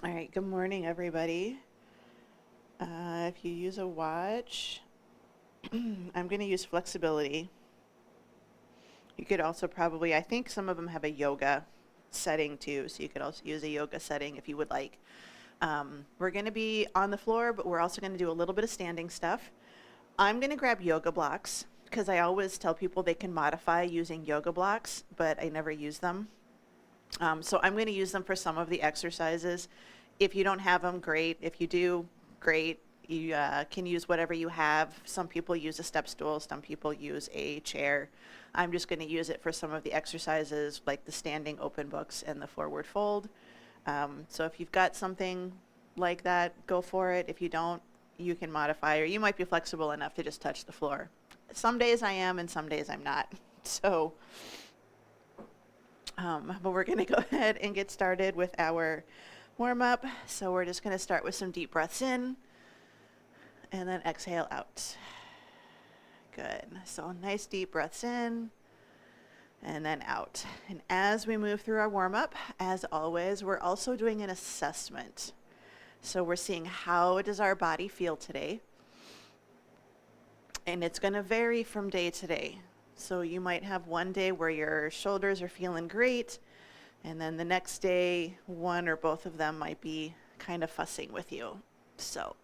All right, good morning, everybody. If you use a watch, I'm going to use flexibility. You could also probably, I think some of them have a yoga setting too, so you could also use a yoga setting if you would like. We're going to be on the floor, but we're also going to do a little bit of standing stuff. I'm going to grab yoga blocks because I always tell people they can modify using yoga blocks, but I never use them. So I'm going to use them for some of the exercises. If you don't have them, great. If you do, great. You can use whatever you have. Some people use a step stool, some people use a chair. I'm just going to use it for some of the exercises like the standing open books and the forward fold. So if you've got something like that, go for it. If you don't, you can modify, or you might be flexible enough to just touch the floor. Some days I am and some days I'm not. So, but we're going to go ahead and get started with our warm up. So we're just going to start with some deep breaths in and then exhale out. Good. So nice deep breaths in and then out. And as we move through our warm up, as always, we're also doing an assessment. So we're seeing how does our body feel today? And it's going to vary from day to day. So you might have one day where your shoulders are feeling great, and then the next day, one or both of them might be kind of fussing with you. So,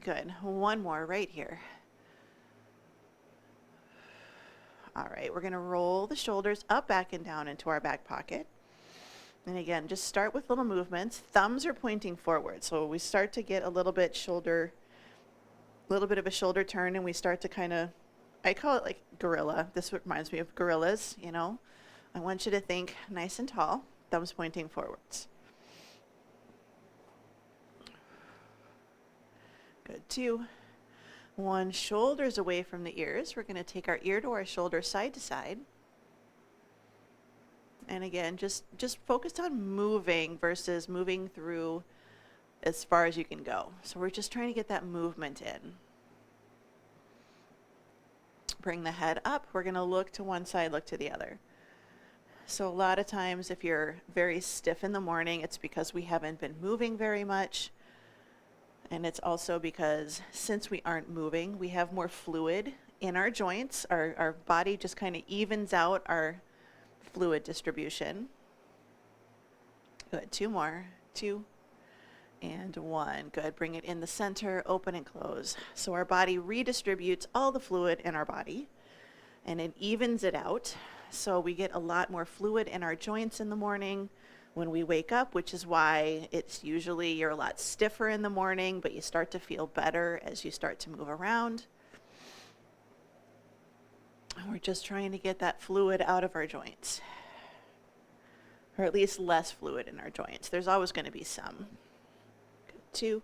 good. One more right here. All right, we're going to roll the shoulders up, back, and down into our back pocket. And again, just start with little movements. Thumbs are pointing forward. So we start to get a little bit of a shoulder turn, and we start to kind of, I call it like gorilla. This reminds me of gorillas, you know. I want you to think nice and tall, thumbs pointing forwards. Good, 2. 1, shoulders away from the ears. We're going to take our ear to our shoulder side to side. And again, just focus on moving versus moving through as far as you can go. So we're just trying to get that movement in. Bring the head up. We're going to look to one side, look to the other. So a lot of times if you're very stiff in the morning, it's because we haven't been moving very much. And it's also because since we aren't moving, we have more fluid in our joints. Our body just kind of evens out our fluid distribution. Good, 2 more. 2 and 1. Good, bring it in the center, open and close. So our body redistributes all the fluid in our body and it evens it out. So we get a lot more fluid in our joints in the morning when we wake up, which is why it's usually you're a lot stiffer in the morning, but you start to feel better as you start to move around. And we're just trying to get that fluid out of our joints, or at least less fluid in our joints. There's always going to be some. 2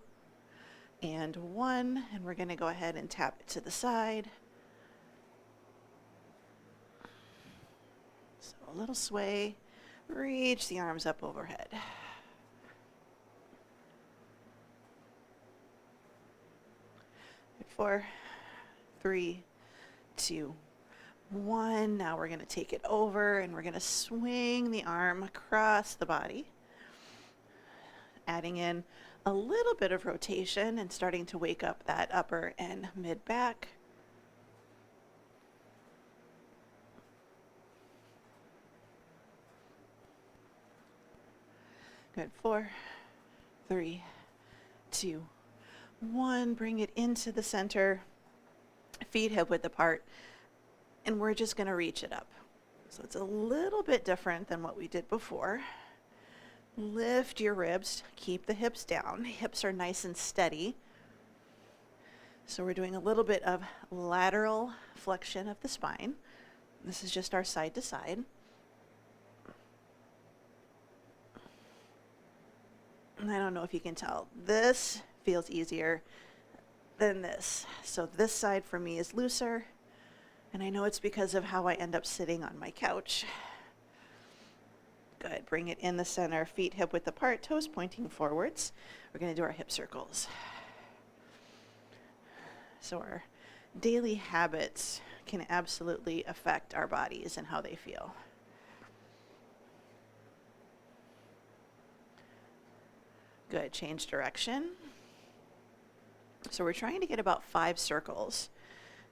and 1, and we're going to go ahead and tap it to the side. So a little sway, reach the arms up overhead. 4, 3, 2, 1. Now we're going to take it over and we're going to swing the arm across the body, adding in a little bit of rotation and starting to wake up that upper and mid back. Good. 4, 3, 2, 1. Bring it into the center, feet hip width apart, and we're just going to reach it up. So it's a little bit different than what we did before. Lift your ribs, keep the hips down. Hips are nice and steady. So we're doing a little bit of lateral flexion of the spine. This is just our side to side. And I don't know if you can tell, this feels easier than this. So this side for me is looser, and I know it's because of how I end up sitting on my couch. Good. Bring it in the center, feet hip width apart, toes pointing forwards. We're going to do our hip circles. So our daily habits can absolutely affect our bodies and how they feel. Good, change direction. So we're trying to get about 5 circles,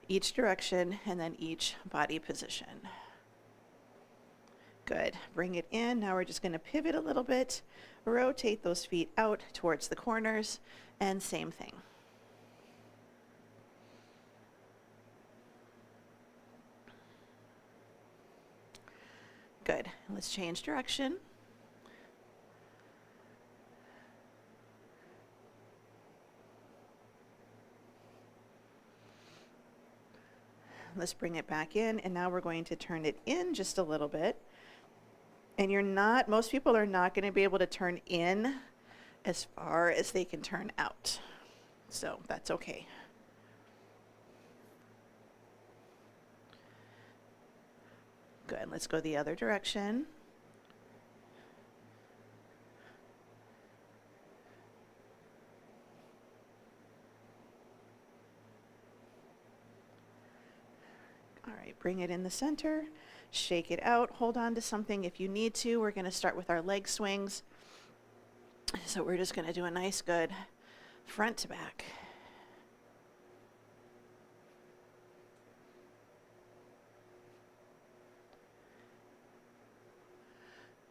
each direction and then each body position. Good, bring it in. Now we're just going to pivot a little bit, rotate those feet out towards the corners, and same thing. Good, let's change direction. Let's bring it back in, and now we're going to turn it in just a little bit. And most people are not going to be able to turn in as far as they can turn out. So that's okay. Good, let's go the other direction. All right, bring it in the center, shake it out, hold on to something if you need to. We're going to start with our leg swings. So we're just going to do a nice good front to back.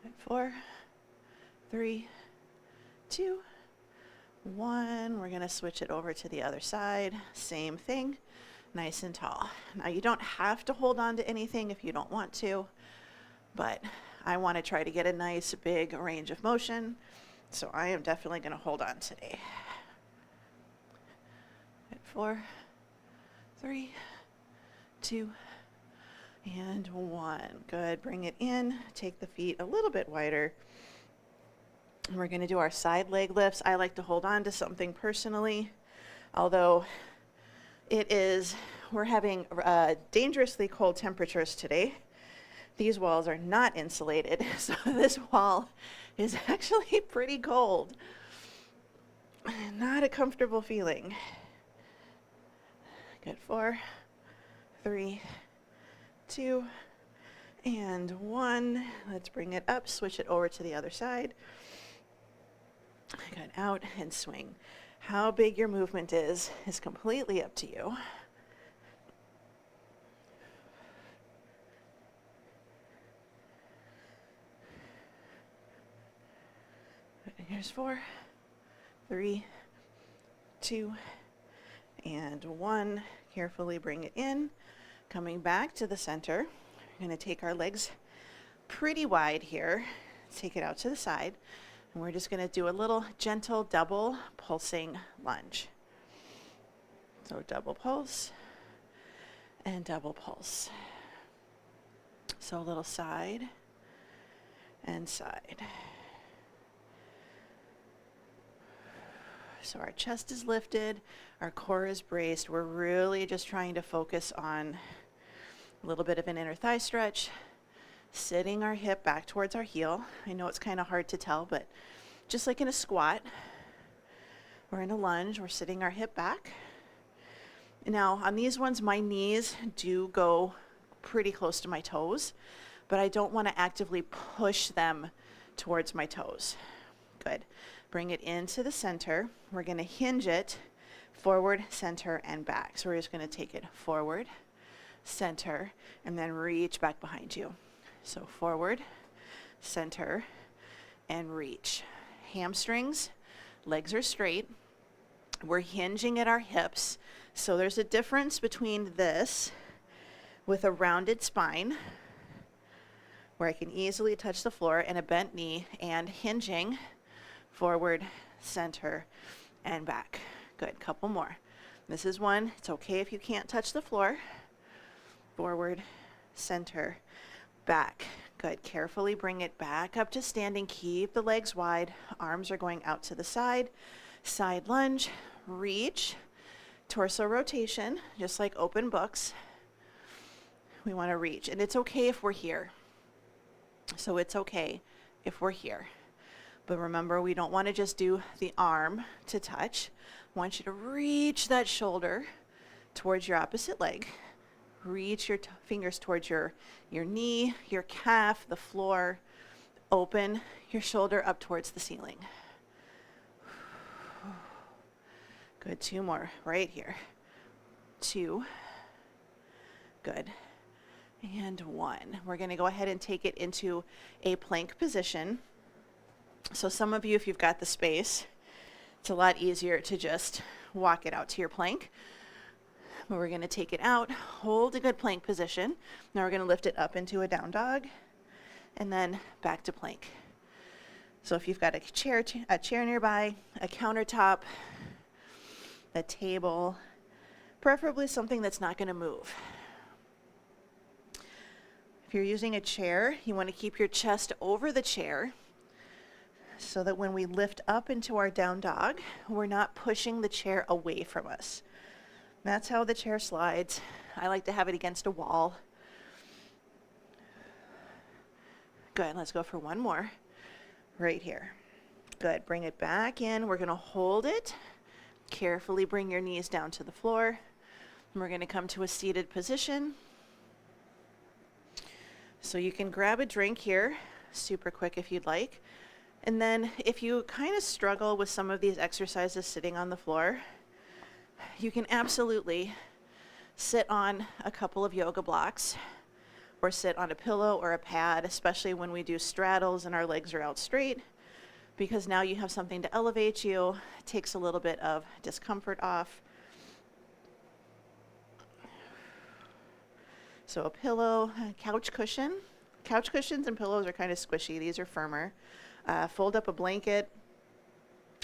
Good, 4, 3, 2, 1. We're going to switch it over to the other side. Same thing. Nice and tall. Now you don't have to hold on to anything if you don't want to, but I want to try to get a nice big range of motion, so I am definitely going to hold on today. Good, 4, 3, 2, and 1. Good, bring it in, take the feet a little bit wider. We're going to do our side leg lifts. I like to hold on to something personally, although we're having dangerously cold temperatures today. These walls are not insulated, so this wall is actually pretty cold. Not a comfortable feeling. Good, 4, 3, 2, and 1. Let's bring it up, switch it over to the other side. Good, out and swing. How big your movement is completely up to you. And here's 4, 3, 2, and 1. Carefully bring it in. Coming back to the center. We're going to take our legs pretty wide here. Take it out to the side. And we're just going to do a little gentle double pulsing lunge. So double pulse and double pulse. So a little side and side. So our chest is lifted, our core is braced. We're really just trying to focus on a little bit of an inner thigh stretch. Sitting our hip back towards our heel. I know it's kind of hard to tell, but just like in a squat or in a lunge, we're sitting our hip back. Now, on these ones, my knees do go pretty close to my toes, but I don't want to actively push them towards my toes. Good. Bring it into the center. We're going to hinge it forward, center, and back. So we're just going to take it forward, center, and then reach back behind you. So forward, center, and reach. Hamstrings, legs are straight. We're hinging at our hips. So there's a difference between this with a rounded spine, where I can easily touch the floor, and a bent knee, and hinging forward, center, and back. Good, couple more. This is one. It's okay if you can't touch the floor. Forward, center, back. Good. Carefully bring it back up to standing. Keep the legs wide. Arms are going out to the side. Side lunge. Reach. Torso rotation, just like open books. We want to reach. And it's okay if we're here. So it's okay if we're here. But remember, we don't want to just do the arm to touch. I want you to reach that shoulder towards your opposite leg. Reach your fingers towards your knee, your calf, the floor. Open your shoulder up towards the ceiling. Good, 2 more right here. 2. Good. And 1. We're going to go ahead and take it into a plank position. So some of you, if you've got the space, it's a lot easier to just walk it out to your plank. But we're going to take it out, hold a good plank position. Now we're going to lift it up into a down dog and then back to plank. So if you've got a chair nearby, a countertop, a table, preferably something that's not going to move. If you're using a chair, you want to keep your chest over the chair so that when we lift up into our down dog, we're not pushing the chair away from us. That's how the chair slides. I like to have it against a wall. Good, let's go for 1 more. Right here. Good, bring it back in. We're gonna hold it. Carefully bring your knees down to the floor. And we're gonna come to a seated position. So you can grab a drink here, super quick if you'd like. And then if you kind of struggle with some of these exercises sitting on the floor, you can absolutely sit on a couple of yoga blocks or sit on a pillow or a pad, especially when we do straddles and our legs are out straight, because now you have something to elevate you. It takes a little bit of discomfort off. So a pillow, a couch cushion. Couch cushions and pillows are kind of squishy. These are firmer. Fold up a blanket,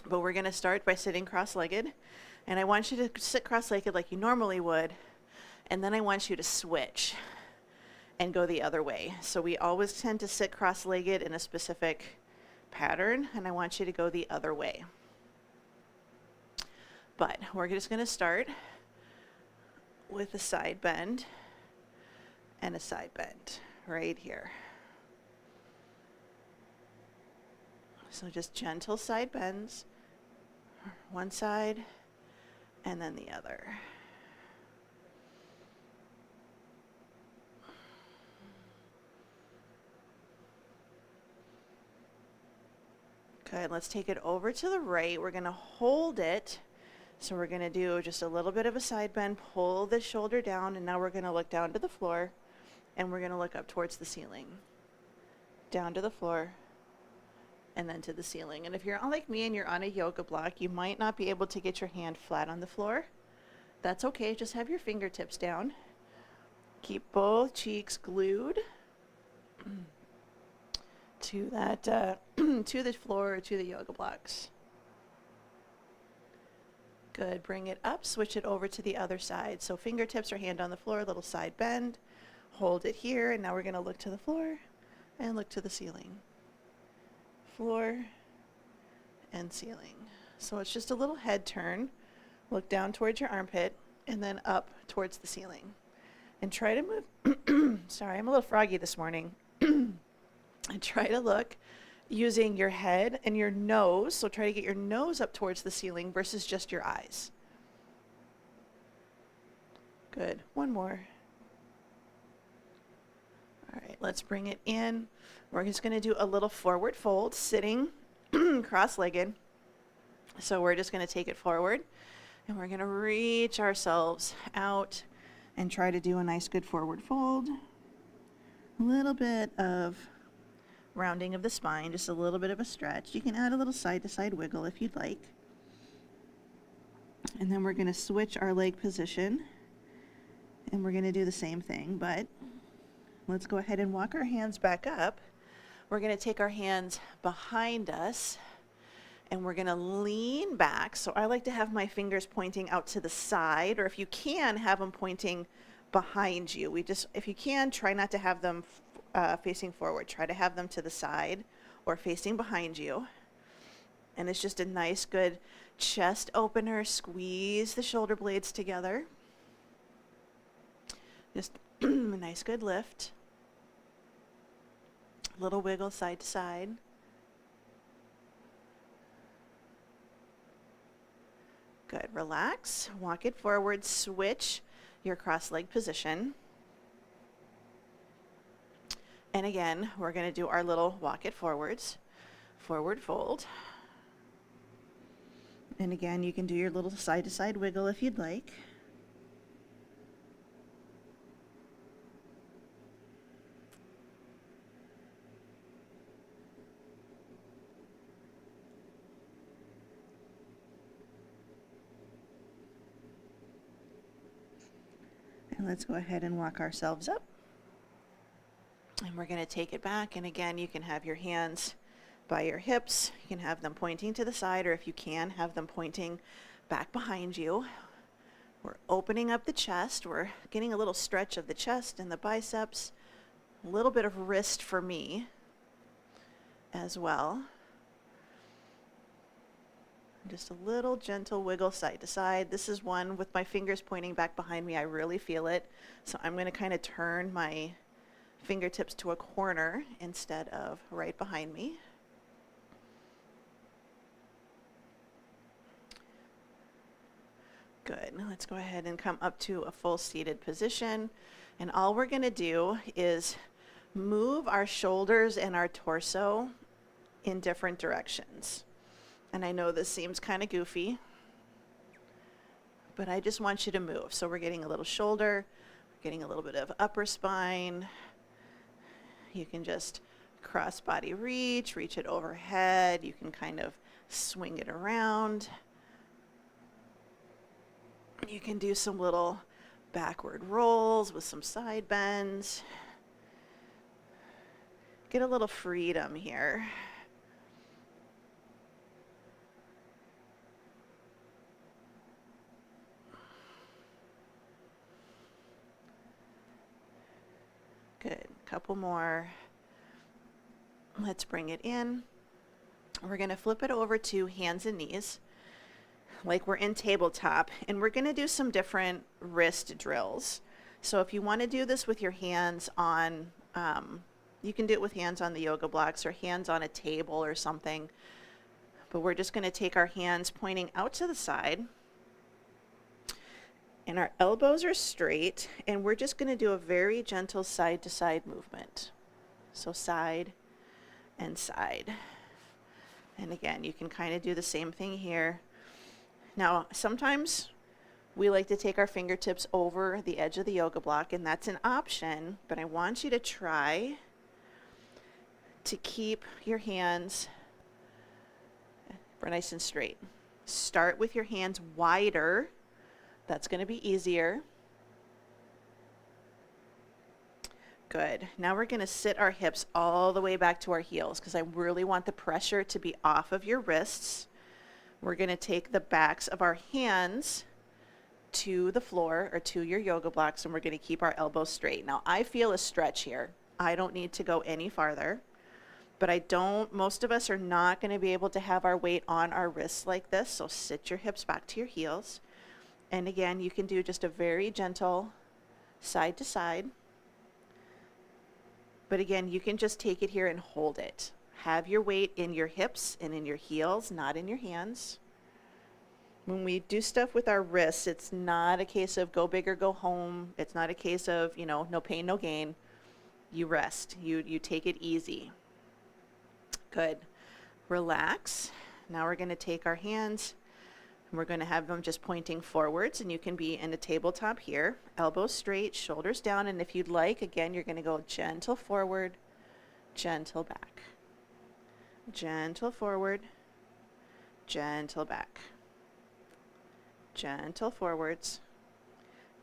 but we're going to start by sitting cross-legged. And I want you to sit cross-legged like you normally would, and then I want you to switch and go the other way. So we always tend to sit cross-legged in a specific pattern, and I want you to go the other way. But we're just going to start with a side bend and a side bend right here. So just gentle side bends, one side and then the other. Good, let's take it over to the right. We're going to hold it. So we're going to do just a little bit of a side bend, pull the shoulder down, and now we're going to look down to the floor, and we're going to look up towards the ceiling. Down to the floor, and then to the ceiling. And if you're like me and you're on a yoga block, you might not be able to get your hand flat on the floor. That's okay, just have your fingertips down. Keep both cheeks glued to that, to the floor or to the yoga blocks. Good, bring it up, switch it over to the other side. So fingertips or hand on the floor, little side bend, hold it here, and now we're gonna look to the floor and look to the ceiling. Floor and ceiling. So it's just a little head turn. Look down towards your armpit and then up towards the ceiling. And try to move, sorry, I'm a little froggy this morning. And try to look using your head and your nose. So try to get your nose up towards the ceiling versus just your eyes. Good, one more. All right, let's bring it in. We're just gonna do a little forward fold, sitting cross-legged. So we're just gonna take it forward and we're gonna reach ourselves out and try to do a nice good forward fold. A little bit of rounding of the spine, just a little bit of a stretch. You can add a little side-to-side wiggle if you'd like. And then we're gonna switch our leg position and we're gonna do the same thing, but let's go ahead and walk our hands back up. We're gonna take our hands behind us and we're gonna lean back. So I like to have my fingers pointing out to the side, or if you can, have them pointing behind you. If you can, try not to have them facing forward. Try to have them to the side or facing behind you. And it's just a nice, good chest opener. Squeeze the shoulder blades together. Just a nice, good lift. Little wiggle side to side. Good, relax, walk it forward, switch your cross-leg position. And again, we're gonna do our little walk it forwards, forward fold. And again, you can do your little side-to-side wiggle if you'd like. And let's go ahead and walk ourselves up. And we're going to take it back. And again, you can have your hands by your hips. You can have them pointing to the side, or if you can, have them pointing back behind you. We're opening up the chest. We're getting a little stretch of the chest and the biceps. A little bit of wrist for me as well. Just a little gentle wiggle side to side. This is one with my fingers pointing back behind me. I really feel it. So I'm going to kind of turn my fingertips to a corner instead of right behind me. Good. Now let's go ahead and come up to a full seated position. And all we're going to do is move our shoulders and our torso in different directions. And I know this seems kind of goofy, but I just want you to move. So we're getting a little shoulder, we're getting a little bit of upper spine. You can just cross body reach it overhead. You can kind of swing it around. You can do some little backward rolls with some side bends. Get a little freedom here. Good. Couple more. Let's bring it in. We're going to flip it over to hands and knees, like we're in tabletop, and we're going to do some different wrist drills. So if you want to do this with your hands on, you can do it with hands on the yoga blocks or hands on a table or something. But we're just going to take our hands pointing out to the side. And our elbows are straight, and we're just going to do a very gentle side-to-side movement. So side and side. And again, you can kind of do the same thing here. Now, sometimes we like to take our fingertips over the edge of the yoga block, and that's an option, but I want you to try to keep your hands nice and straight. Start with your hands wider. That's going to be easier. Good. Now we're going to sit our hips all the way back to our heels because I really want the pressure to be off of your wrists. We're going to take the backs of our hands to the floor or to your yoga blocks, and we're going to keep our elbows straight. Now I feel a stretch here. I don't need to go any farther, but most of us are not going to be able to have our weight on our wrists like this, so sit your hips back to your heels. And again, you can do just a very gentle side to side. But again, you can just take it here and hold it. Have your weight in your hips and in your heels, not in your hands. When we do stuff with our wrists, it's not a case of go big or go home. It's not a case of, no pain, no gain. You rest. You take it easy. Good. Relax. Now we're going to take our hands, and we're going to have them just pointing forwards, and you can be in a tabletop here, elbows straight, shoulders down, and if you'd like, again, you're going to go gentle forward, gentle back. Gentle forward, gentle back. Gentle forwards,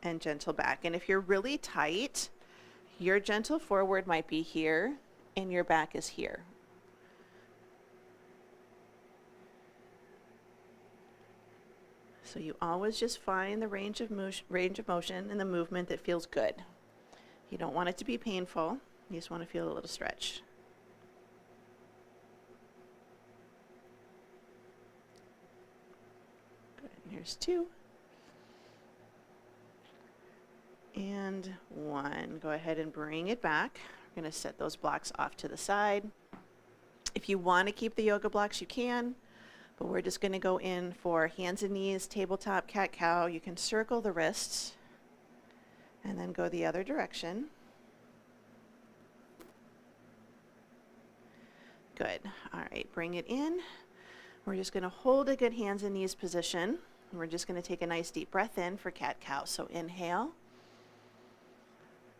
and gentle back. And if you're really tight, your gentle forward might be here, and your back is here. So you always just find the range of motion and the movement that feels good. You don't want it to be painful. You just want to feel a little stretch. Good. And here's 2. And 1. Go ahead and bring it back. We're going to set those blocks off to the side. If you want to keep the yoga blocks, you can. But we're just going to go in for hands and knees, tabletop, cat-cow. You can circle the wrists and then go the other direction. Good. All right, bring it in. We're just going to hold a good hands and knees position. And we're just going to take a nice deep breath in for cat-cow. So inhale,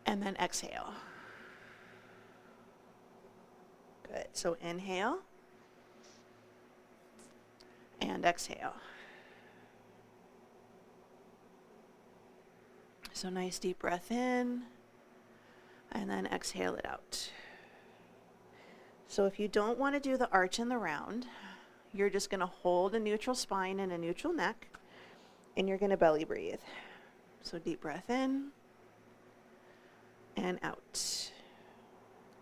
and then exhale. Good. So inhale, and exhale. So nice deep breath in, and then exhale it out. So if you don't want to do the arch and the round, you're just going to hold a neutral spine and a neutral neck, and you're going to belly breathe. So deep breath in and out.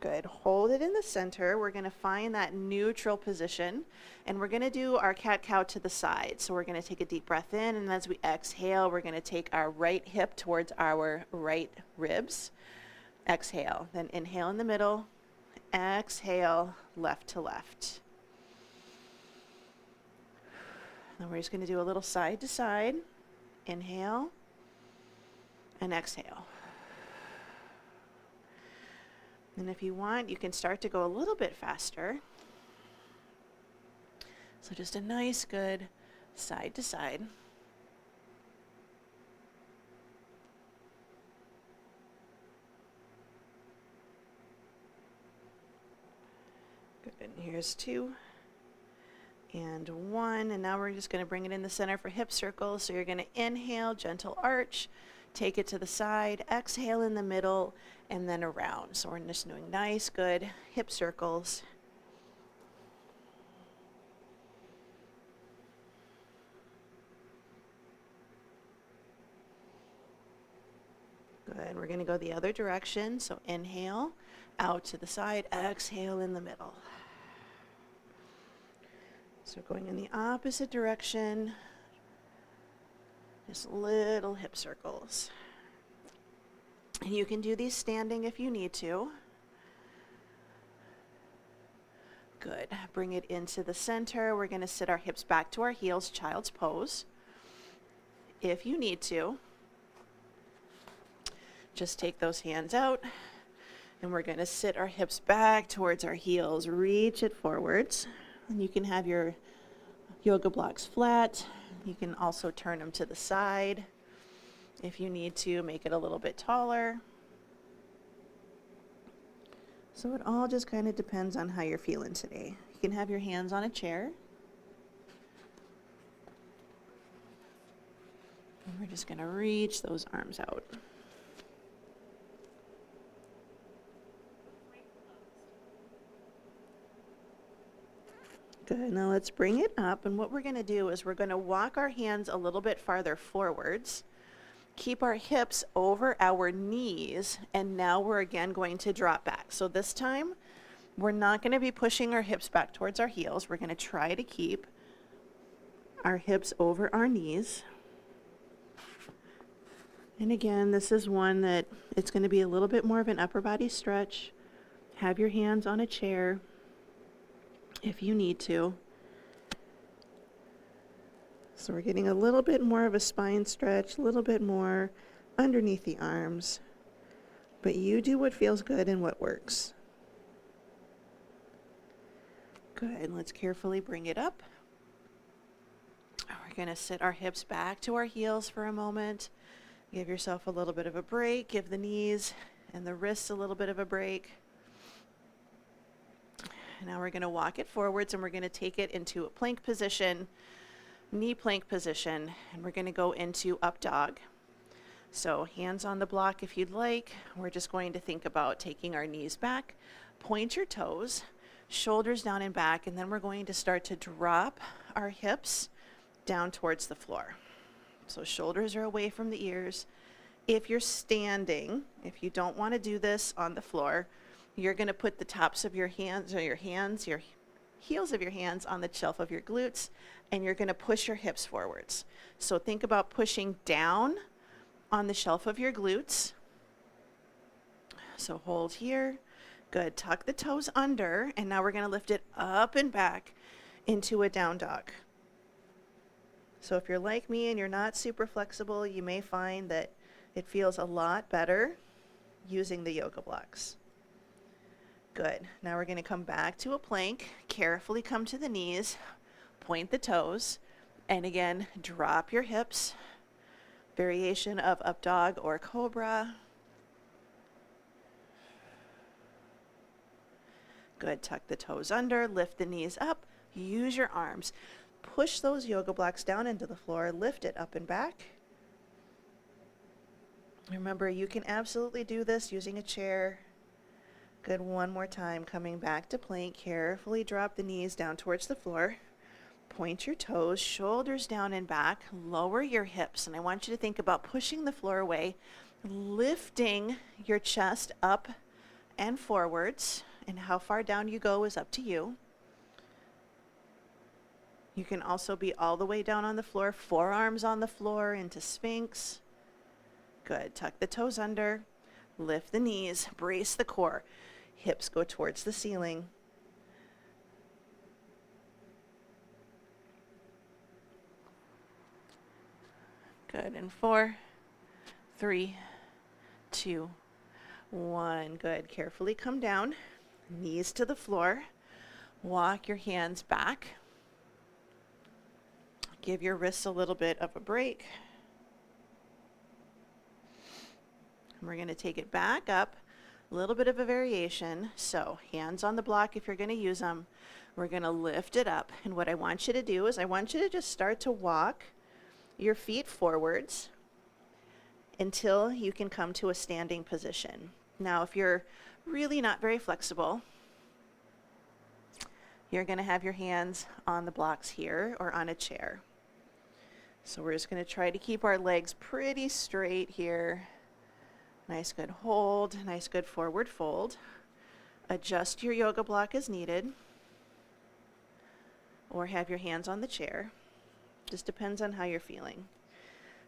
Good. Hold it in the center. We're going to find that neutral position, and we're going to do our cat-cow to the side. So we're going to take a deep breath in, and as we exhale, we're going to take our right hip towards our right ribs. Exhale. Then inhale in the middle. Exhale, left to left. Then we're just going to do a little side to side. Inhale and exhale. And if you want, you can start to go a little bit faster. So just a nice, good side to side. Good. And here's 2 and 1. And now we're just going to bring it in the center for hip circles. So you're going to inhale, gentle arch, take it to the side, exhale in the middle, and then around. So we're just doing nice, good hip circles. Good. We're going to go the other direction. So inhale, out to the side, exhale in the middle. So going in the opposite direction, just little hip circles. And you can do these standing if you need to. Good. Bring it into the center. We're going to sit our hips back to our heels, child's pose. If you need to, just take those hands out, and we're going to sit our hips back towards our heels. Reach it forwards. And you can have your yoga blocks flat. You can also turn them to the side if you need to, make it a little bit taller. So it all just kind of depends on how you're feeling today. You can have your hands on a chair. And we're just going to reach those arms out. Good. Now let's bring it up, and what we're going to do is we're going to walk our hands a little bit farther forwards, keep our hips over our knees, and now we're again going to drop back. So this time we're not going to be pushing our hips back towards our heels. We're going to try to keep our hips over our knees. And again, this is one that it's going to be a little bit more of an upper body stretch. Have your hands on a chair if you need to. So we're getting a little bit more of a spine stretch, a little bit more underneath the arms. But you do what feels good and what works. Good. Let's carefully bring it up. We're going to sit our hips back to our heels for a moment. Give yourself a little bit of a break. Give the knees and the wrists a little bit of a break. Now we're going to walk it forwards, and we're going to take it into a plank position, knee plank position, and we're going to go into up dog. So hands on the block if you'd like. We're just going to think about taking our knees back, point your toes, shoulders down and back, and then we're going to start to drop our hips down towards the floor. So shoulders are away from the ears. If you're standing, if you don't want to do this on the floor, you're going to put the tops of your hands, or your heels of your hands on the shelf of your glutes, and you're going to push your hips forwards. So think about pushing down on the shelf of your glutes. So hold here. Good. Tuck the toes under, and now we're going to lift it up and back into a down dog. So if you're like me and you're not super flexible, you may find that it feels a lot better using the yoga blocks. Good. Now we're going to come back to a plank. Carefully come to the knees. Point the toes, and again, drop your hips. Variation of up dog or cobra. Good, tuck the toes under, lift the knees up, use your arms. Push those yoga blocks down into the floor, lift it up and back. Remember, you can absolutely do this using a chair. Good, one more time, coming back to plank. Carefully drop the knees down towards the floor. Point your toes, shoulders down and back, lower your hips, and I want you to think about pushing the floor away, lifting your chest up and forwards, and how far down you go is up to you. You can also be all the way down on the floor, forearms on the floor into Sphinx. Good. Tuck the toes under, lift the knees, brace the core. Hips go towards the ceiling. Good. And 4, 3, 2, 1. Good. Carefully come down, knees to the floor. Walk your hands back. Give your wrists a little bit of a break. We're going to take it back up, a little bit of a variation. So hands on the block if you're going to use them. We're going to lift it up. And what I want you to do is I want you to just start to walk your feet forwards until you can come to a standing position. Now, if you're really not very flexible, you're going to have your hands on the blocks here or on a chair. So we're just going to try to keep our legs pretty straight here. Nice good hold, nice good forward fold. Adjust your yoga block as needed, or have your hands on the chair. Just depends on how you're feeling.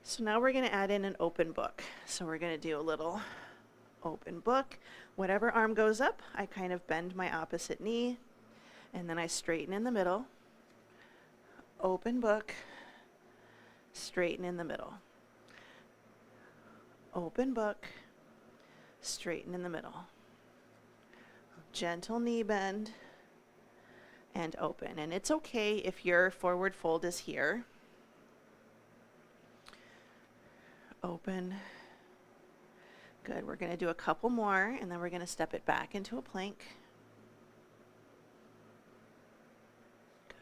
So now we're going to add in an open book. So we're going to do a little open book. Whatever arm goes up, I kind of bend my opposite knee, and then I straighten in the middle. Open book, straighten in the middle. Open book, straighten in the middle. Gentle knee bend and open. And it's okay if your forward fold is here. Open. Good. We're going to do a couple more, and then we're going to step it back into a plank.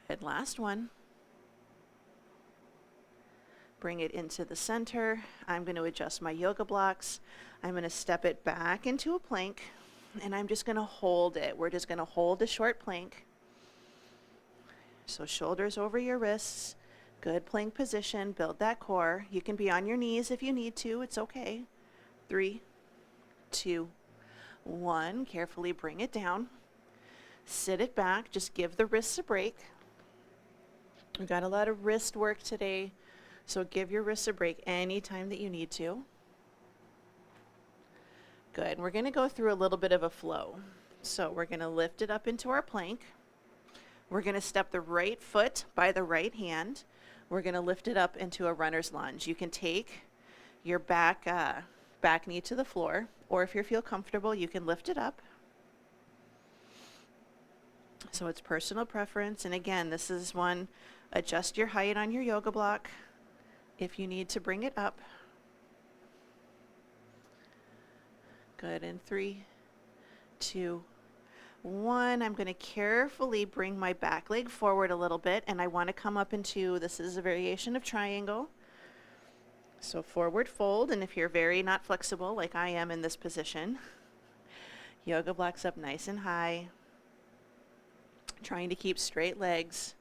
Good. Last one. Bring it into the center. I'm going to adjust my yoga blocks. I'm going to step it back into a plank, and I'm just going to hold it. We're just going to hold a short plank. So shoulders over your wrists. Good plank position. Build that core. You can be on your knees if you need to. It's okay. 3, 2, 1. Carefully bring it down. Sit it back. Just give the wrists a break. We've got a lot of wrist work today. So give your wrists a break anytime that you need to. Good. We're going to go through a little bit of a flow. So we're going to lift it up into our plank. We're going to step the right foot by the right hand. We're going to lift it up into a runner's lunge. You can take your back knee to the floor, or if you feel comfortable, you can lift it up. So it's personal preference. And again, this is one, adjust your height on your yoga block if you need to bring it up. Good. In 3, 2, 1. I'm going to carefully bring my back leg forward a little bit, and I want to come up into, this is a variation of triangle. So forward fold, and if you're very not flexible like I am in this position, yoga blocks up nice and high. Trying to keep straight legs,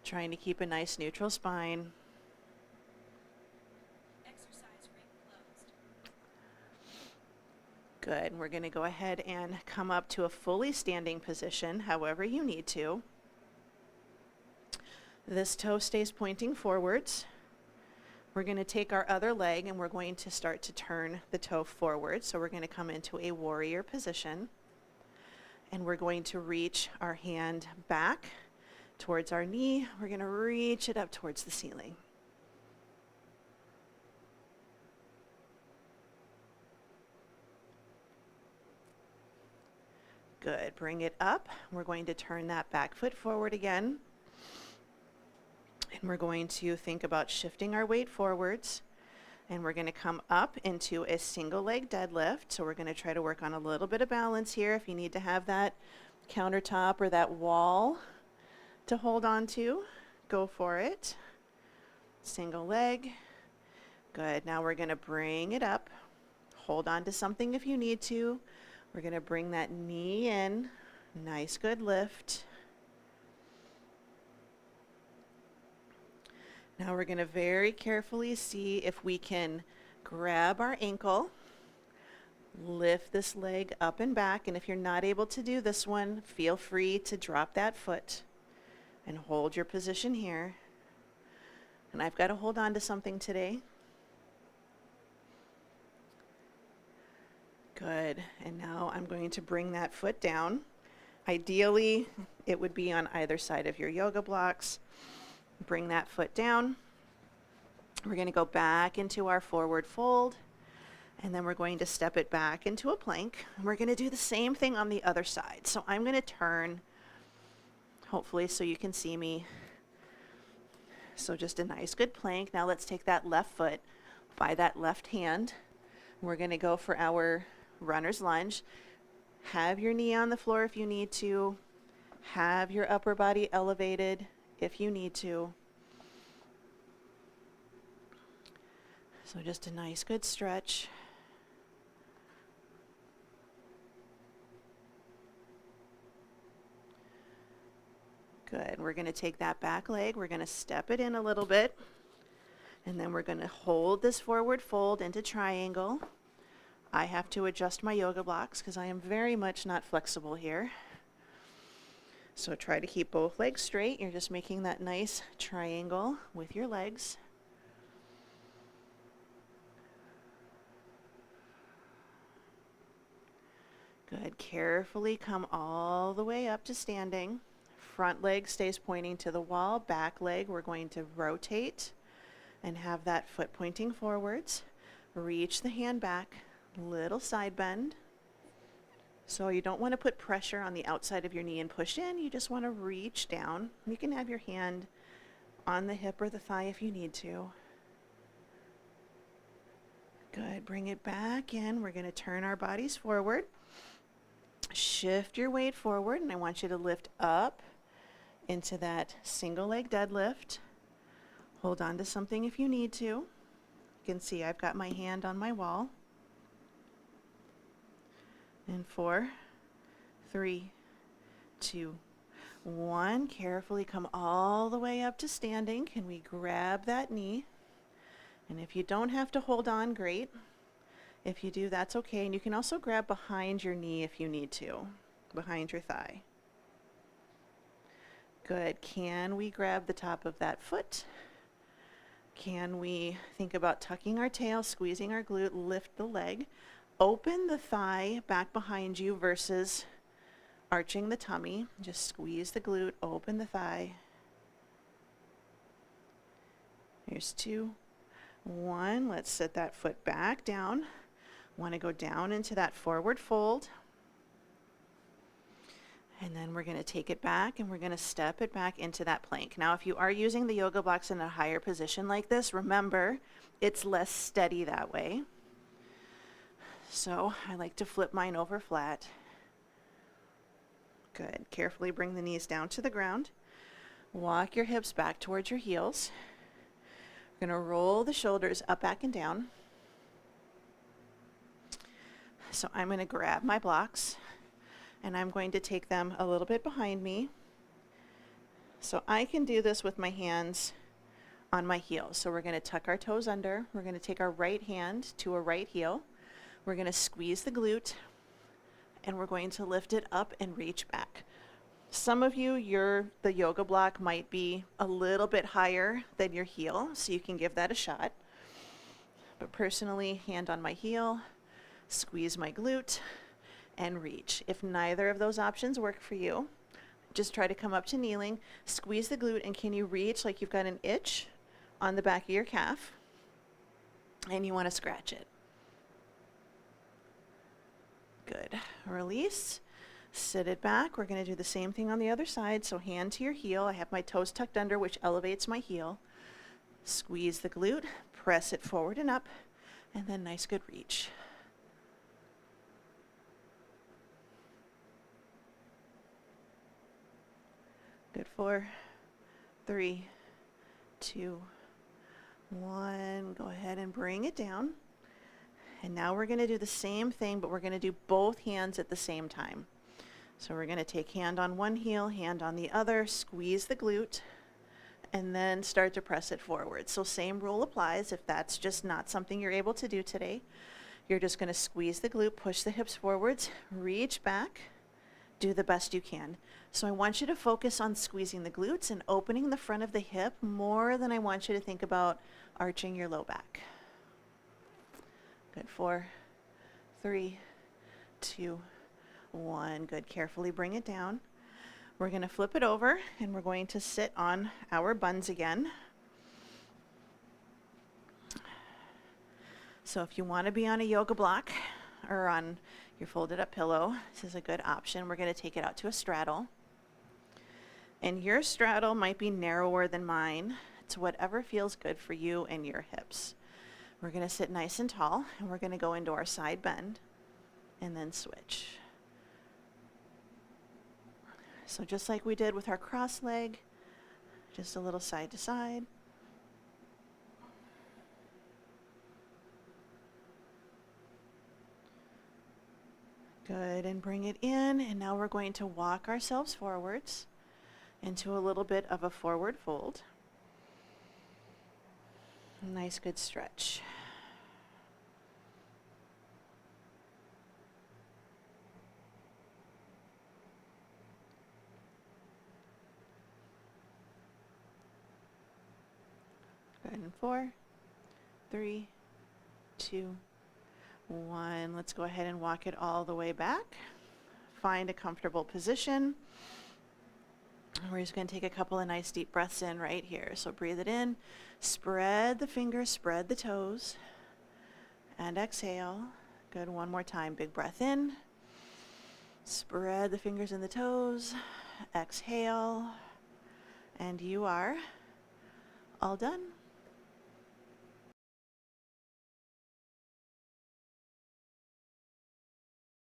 trying to keep a nice neutral spine. Good. We're going to go ahead and come up to a fully standing position, however you need to. This toe stays pointing forwards. We're going to take our other leg and we're going to start to turn the toe forward. So we're going to come into a warrior position. And we're going to reach our hand back towards our knee. We're going to reach it up towards the ceiling. Good. Bring it up. We're going to turn that back foot forward again. We're going to think about shifting our weight forwards, and we're going to come up into a single leg deadlift. So we're going to try to work on a little bit of balance here. If you need to have that countertop or that wall to hold on to, go for it. Single leg. Good. Now we're going to bring it up. Hold on to something if you need to. We're going to bring that knee in. Nice, good lift. Now we're going to very carefully see if we can grab our ankle, lift this leg up and back, and if you're not able to do this one, feel free to drop that foot and hold your position here. And I've got to hold on to something today. Good. And now I'm going to bring that foot down. Ideally, it would be on either side of your yoga blocks. Bring that foot down. We're going to go back into our forward fold, and then we're going to step it back into a plank. And we're going to do the same thing on the other side. So I'm going to turn, hopefully so you can see me. So just a nice good plank. Now let's take that left foot by that left hand. We're going to go for our runner's lunge. Have your knee on the floor if you need to. Have your upper body elevated if you need to. So just a nice good stretch. Good. We're going to take that back leg. We're going to step it in a little bit. And then we're going to hold this forward fold into triangle. I have to adjust my yoga blocks because I am very much not flexible here. So try to keep both legs straight. You're just making that nice triangle with your legs. Good. Carefully come all the way up to standing. Front leg stays pointing to the wall. Back leg, we're going to rotate and have that foot pointing forwards. Reach the hand back. Little side bend. So you don't want to put pressure on the outside of your knee and push in. You just want to reach down. You can have your hand on the hip or the thigh if you need to. Good. Bring it back in. We're going to turn our bodies forward. Shift your weight forward, and I want you to lift up into that single leg deadlift. Hold on to something if you need to. You can see I've got my hand on my wall. And 4, 3, 2, 1. Carefully come all the way up to standing. Can we grab that knee? And if you don't have to hold on, great. If you do, that's okay. And you can also grab behind your knee if you need to, behind your thigh. Good. Can we grab the top of that foot? Can we think about tucking our tail, squeezing our glute, lift the leg? Open the thigh back behind you versus arching the tummy. Just squeeze the glute, open the thigh. Here's 2, 1. Let's set that foot back down. Want to go down into that forward fold. And then we're going to take it back and we're going to step it back into that plank. Now, if you are using the yoga blocks in a higher position like this, remember, it's less steady that way. So I like to flip mine over flat. Good. Carefully bring the knees down to the ground. Walk your hips back towards your heels. We're going to roll the shoulders up, back, and down. So I'm going to grab my blocks and I'm going to take them a little bit behind me. So I can do this with my hands on my heels. So we're going to tuck our toes under. We're going to take our right hand to a right heel. We're going to squeeze the glute, and we're going to lift it up and reach back. Some of you, the yoga block might be a little bit higher than your heel, so you can give that a shot. But personally, hand on my heel, squeeze my glute, and reach. If neither of those options work for you, just try to come up to kneeling, squeeze the glute, and can you reach like you've got an itch on the back of your calf, and you want to scratch it. Good. Release. Sit it back. We're going to do the same thing on the other side. So hand to your heel. I have my toes tucked under, which elevates my heel. Squeeze the glute, press it forward and up, and then nice good reach. Good. 4, 3, 2, 1. Go ahead and bring it down. And now we're going to do the same thing, but we're going to do both hands at the same time. So we're going to take hand on one heel, hand on the other, squeeze the glute, and then start to press it forward. So same rule applies. If that's just not something you're able to do today, you're just going to squeeze the glute, push the hips forwards, reach back, do the best you can. So I want you to focus on squeezing the glutes and opening the front of the hip more than I want you to think about arching your low back. Good. 4, 3, 2, 1. Good. Carefully bring it down. We're going to flip it over and we're going to sit on our buns again. So if you want to be on a yoga block or on your folded up pillow, this is a good option. We're going to take it out to a straddle. And your straddle might be narrower than mine. It's whatever feels good for you and your hips. We're going to sit nice and tall, and we're going to go into our side bend and then switch. So just like we did with our cross leg, just a little side to side. Good, and bring it in, and now we're going to walk ourselves forwards into a little bit of a forward fold. Nice good stretch. Good. And 4, 3, 2, 1. Let's go ahead and walk it all the way back. Find a comfortable position. We're just going to take a couple of nice deep breaths in right here. So breathe it in, spread the fingers, spread the toes, and exhale. Good. One more time. Big breath in, spread the fingers and the toes, exhale, and you are all done.